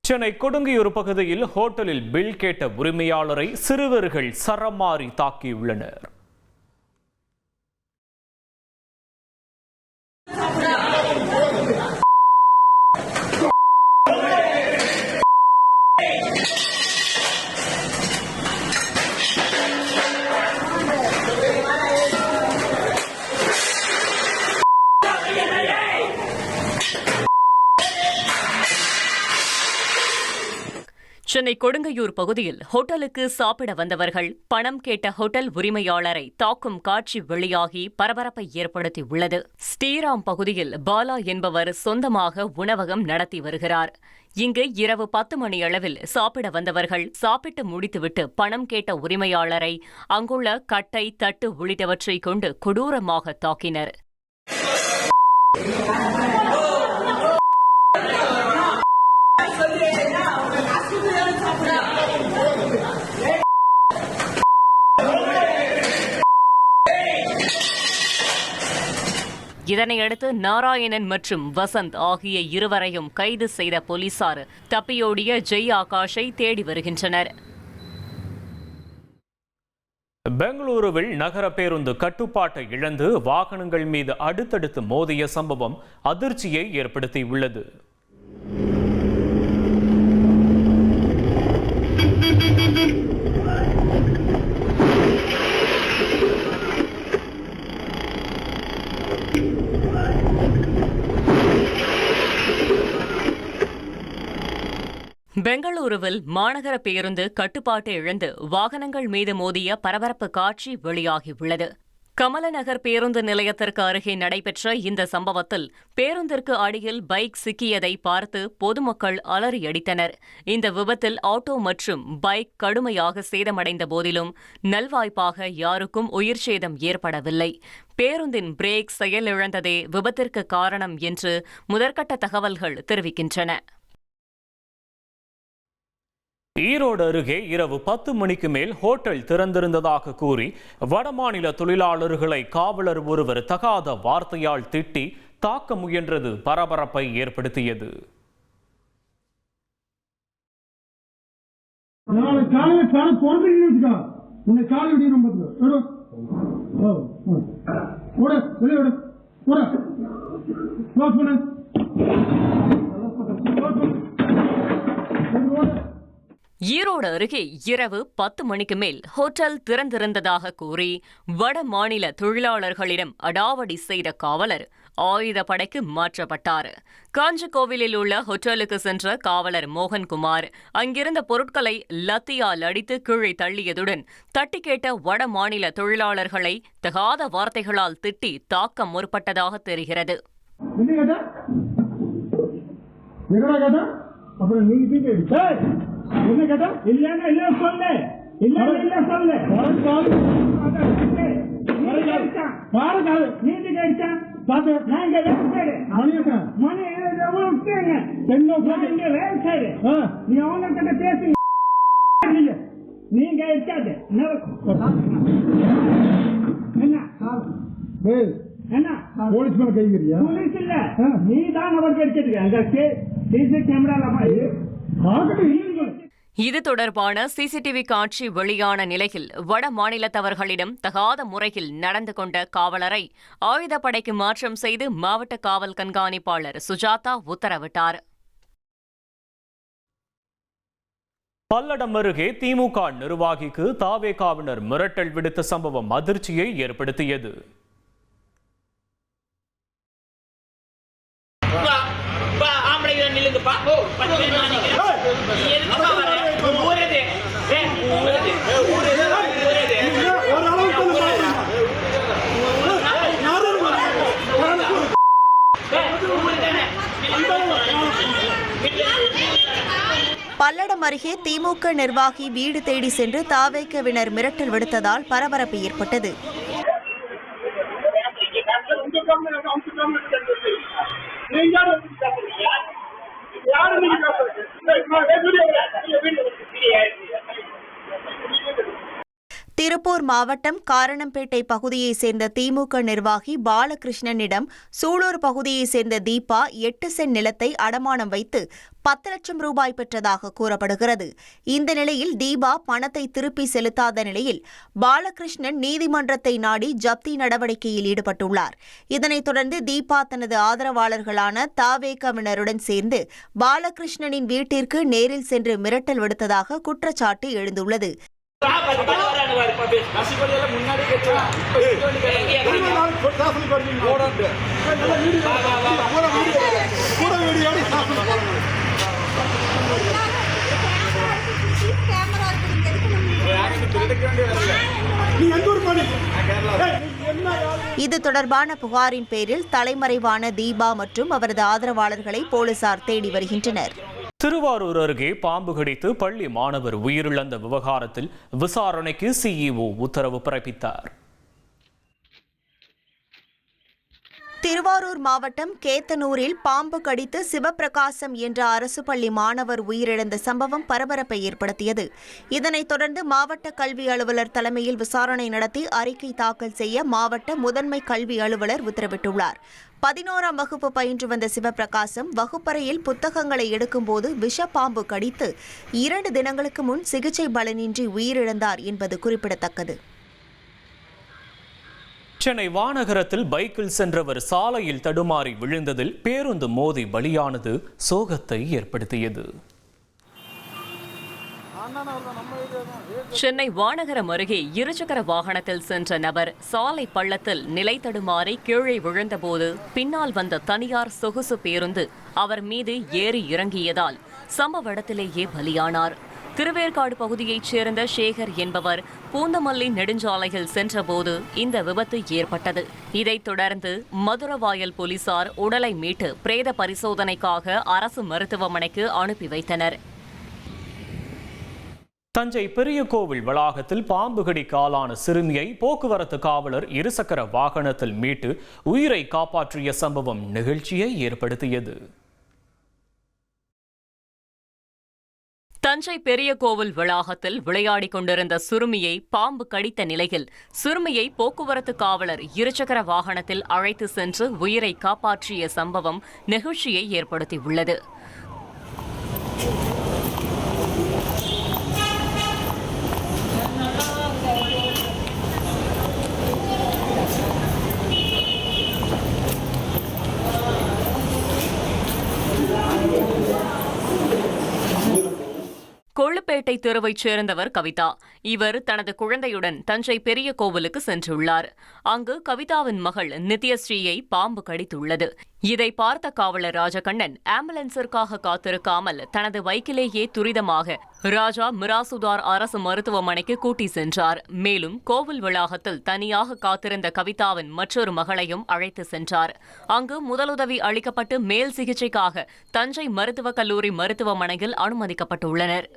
சென்னை கொடுங்கையூர் பகுதியில் ஹோட்டலில் பில் கேட்ட உரிமையாளரை சிறுவர்கள் சரமாரி தாக்கியுள்ளனர். சென்னை கொடுங்கையூர் பகுதியில் ஹோட்டலுக்கு சாப்பிட வந்தவர்கள் பணம் கேட்ட ஹோட்டல் உரிமையாளரை தாக்கும் காட்சி வெளியாகி பரபரப்பை ஏற்படுத்தியுள்ளது. ஸ்ரீராம் பகுதியில் பாலா என்பவர் சொந்தமாக உணவகம் நடத்தி வருகிறார். இங்கு இரவு 10 மணியளவில் சாப்பிட வந்தவர்கள் சாப்பிட்டு முடித்துவிட்டு பணம் கேட்ட உரிமையாளரை அங்குள்ள கட்டை, தட்டு உள்ளிட்டவற்றை கொண்டு கொடூரமாக தாக்கினர். இதனையடுத்து நாராயணன் மற்றும் வசந்த் ஆகிய இருவரையும் கைது செய்த போலீசார் தப்பியோடிய ஜெய் ஆகாஷை தேடி வருகின்றனர். பெங்களூருவில் நகர பேருந்து கட்டுப்பாட்டை இழந்து வாகனங்கள் மீது அடுத்தடுத்து மோதிய சம்பவம் அதிர்ச்சியை ஏற்படுத்தியுள்ளது. பெங்களூருவில் மாநகர பேருந்து கட்டுப்பாட்டை இழந்து வாகனங்கள் மீது மோதிய பரபரப்பு காட்சி வெளியாகியுள்ளது. கமலநகர் பேருந்து நிலையத்திற்கு அருகே நடைபெற்ற இந்த சம்பவத்தில் பேருந்திற்கு அடியில் பைக் சிக்கியதை பார்த்து பொதுமக்கள் அலறியடித்தனர். இந்த விபத்தில் ஆட்டோ மற்றும் பைக் கடுமையாக சேதமடைந்த போதிலும் நல்வாய்ப்பாக யாருக்கும் உயிர் சேதம் ஏற்படவில்லை. பேருந்தின் பிரேக் செயலிழந்ததே விபத்திற்கு காரணம் என்று முதற்கட்ட தகவல்கள் தெரிவிக்கின்றன. ஈரோடு அருகே இரவு 10 மணிக்கு மேல் ஹோட்டல் திறந்திருந்ததாக கூறி வடமாநில தொழிலாளர்களை காவலர் ஒருவர் தகாத வார்த்தையால் திட்டி தாக்க முயன்றது பரபரப்பை ஏற்படுத்தியது. ஈரோடு அருகே இரவு 10 மணிக்கு மேல் ஹோட்டல் திறந்திருந்ததாக கூறி வட மாநில தொழிலாளர்களிடம் அடாவடி செய்த காவலர் ஆயுதப்படைக்கு மாற்றப்பட்டார். காஞ்சிக்கோவிலில் உள்ள ஹோட்டலுக்கு சென்ற காவலர் மோகன்குமார் அங்கிருந்த பொருட்களை லத்தியால் அடித்து கீழே தள்ளியதுடன் தட்டி கேட்ட வட மாநில தொழிலாளர்களை தகாத வார்த்தைகளால் திட்டி தாக்க முற்பட்டதாக தெரிகிறது. என்ன கேட்டா இல்லன்னா இல்ல சொல்லு இல்ல சொல்லு நீதி கேட்டா பாத்து நாங்க வேஸ்டர் மணி விட்டுங்க இங்க வேஸ்டர் நீ அவங்க கிட்ட பேசுங்க நீங்க இருக்காது என்ன போலீஸ் மேல கைங்கிறியா? போலீஸ் இல்ல நீ தான் அவருக்கு எடுத்துட்டு அங்க சிசி கேமரால இது தொடர்பான சிசிடிவி காட்சி வெளியான நிலையில் வட மாநிலத்தவர்களிடம் தகாத முறையில் நடந்து கொண்ட காவலரை ஆயுதப்படைக்கு மாற்றம் செய்து மாவட்ட காவல் கண்காணிப்பாளர் சுஜாதா உத்தரவிட்டார். பல்லடம் அருகே திமுக நிர்வாகிக்கு தாவேகாவினர் மிரட்டல் விடுத்த சம்பவம் அதிர்ச்சியை ஏற்படுத்தியது. பல்லடம் அருகே திமுக நிர்வாகி வீடு தேடி சென்று தாவேகவினர் மிரட்டல் விடுத்ததால் பரபரப்பு ஏற்பட்டது. திருப்பூர் மாவட்டம் காரணம்பேட்டை பகுதியைச் சேர்ந்த திமுக நிர்வாகி பாலகிருஷ்ணனிடம் சூலூர் பகுதியைச் சேர்ந்த தீபா 8 சென்ட் நிலத்தை அடமானம் வைத்து 10 லட்சம் ரூபாய் பெற்றதாக கூறப்படுகிறது. இந்த நிலையில் தீபா பணத்தை திருப்பி செலுத்தாத நிலையில் பாலகிருஷ்ணன் நீதிமன்றத்தை நாடி ஜப்தி நடவடிக்கையில் ஈடுபட்டுள்ளார். இதனைத் தொடர்ந்து தீபா தனது ஆதரவாளர்களான தவேகவினருடன் சேர்ந்து பாலகிருஷ்ணனின் வீட்டிற்கு நேரில் சென்று மிரட்டல் விடுத்ததாக குற்றச்சாட்டு எழுந்துள்ளது. இது தொடர்பான புகாரின் பேரில் தலைமறைவான தீபா மற்றும் அவரது ஆதரவாளர்களை போலீசார் தேடி வருகின்றனர். திருவாரூர் அருகே பாம்பு கடித்து பள்ளி மாணவர் உயிரிழந்த விவகாரத்தில் விசாரணைக்கு சிஇஓ உத்தரவு பிறப்பித்தார். திருவாரூர் மாவட்டம் கேத்தனூரில் பாம்பு கடித்து சிவபிரகாசம் என்ற அரசு பள்ளி மாணவர் உயிரிழந்த சம்பவம் பரபரப்பை ஏற்படுத்தியது. இதனைத் தொடர்ந்து மாவட்ட கல்வி அலுவலர் தலைமையில் விசாரணை நடத்தி அறிக்கை தாக்கல் செய்ய மாவட்ட முதன்மை கல்வி அலுவலர் உத்தரவிட்டுள்ளார். 11ஆம் வகுப்பு பயின்று வந்த சிவபிரகாசம் வகுப்பறையில் புத்தகங்களை எடுக்கும்போது விஷப்பாம்பு கடித்து 2 தினங்களுக்கு முன் சிகிச்சை பலனின்றி உயிரிழந்தார் என்பது குறிப்பிடத்தக்கது. சென்னை வானகரத்தில் பைக்கில் சென்றவர் சாலையில் தடுமாறி விழுந்ததில் பேருந்து மோதி பலியானது சோகத்தை ஏற்படுத்தியது. சென்னை வானகரம் அருகே இருசக்கர வாகனத்தில் சென்ற நபர் சாலை பள்ளத்தில் நிலை தடுமாறி கீழே விழுந்தபோது பின்னால் வந்த தனியார் சொகுசு பேருந்து அவர் மீது ஏறி இறங்கியதால் சம்பவ இடத்திலேயே பலியானார். திருவேற்காடு பகுதியைச் சேர்ந்த சேகர் என்பவர் பூந்தமல்லி நெடுஞ்சாலையில் சென்றபோது இந்த விபத்து ஏற்பட்டது. இதைத் தொடர்ந்து மதுரவாயல் போலீசார் உடலை மீட்டு பிரேத பரிசோதனைக்காக அரசு மருத்துவமனைக்கு அனுப்பி வைத்தனர். தஞ்சை பெரிய கோவில் வளாகத்தில் பாம்பு கடிக்கு ஆளான சிறுமியை போக்குவரத்து காவலர் இருசக்கர வாகனத்தில் மீட்டு உயிரை காப்பாற்றிய சம்பவம் நிகழ்ச்சியை ஏற்படுத்தியது. தஞ்சை பெரிய கோவில் வளாகத்தில் விளையாடிக் கொண்டிருந்த சிறுமியை பாம்பு கடித்த நிலையில் சிறுமியை போக்குவரத்து காவலர் இருசக்கர வாகனத்தில் அழைத்து சென்று உயிரை காப்பாற்றிய சம்பவம் நெகிழ்ச்சியை ஏற்படுத்தியுள்ளது. கொள்ளுப்பேட்டை தெருவைச் சேர்ந்தவர் கவிதா. இவர் தனது குழந்தையுடன் தஞ்சை பெரிய கோவிலுக்கு சென்றுள்ளார். அங்கு கவிதாவின் மகள் நித்யஸ்ரீயை பாம்பு கடித்துள்ளது. இதை பார்த்த காவலர் ராஜகண்ணன் ஆம்புலன்ஸிற்காக காத்திருக்காமல் தனது பைக்கிலேயே துரிதமாக ராஜா மிராசுதார் அரசு மருத்துவமனைக்கு கூட்டி சென்றார். மேலும் கோவில் வளாகத்தில் தனியாக காத்திருந்த கவிதாவின் மற்றொரு மகளையும் அழைத்து சென்றார். அங்கு முதலுதவி அளிக்கப்பட்டு மேல் சிகிச்சைக்காக தஞ்சை மருத்துவக் கல்லூரி மருத்துவமனையில் அனுமதிக்கப்பட்டுள்ளனர்.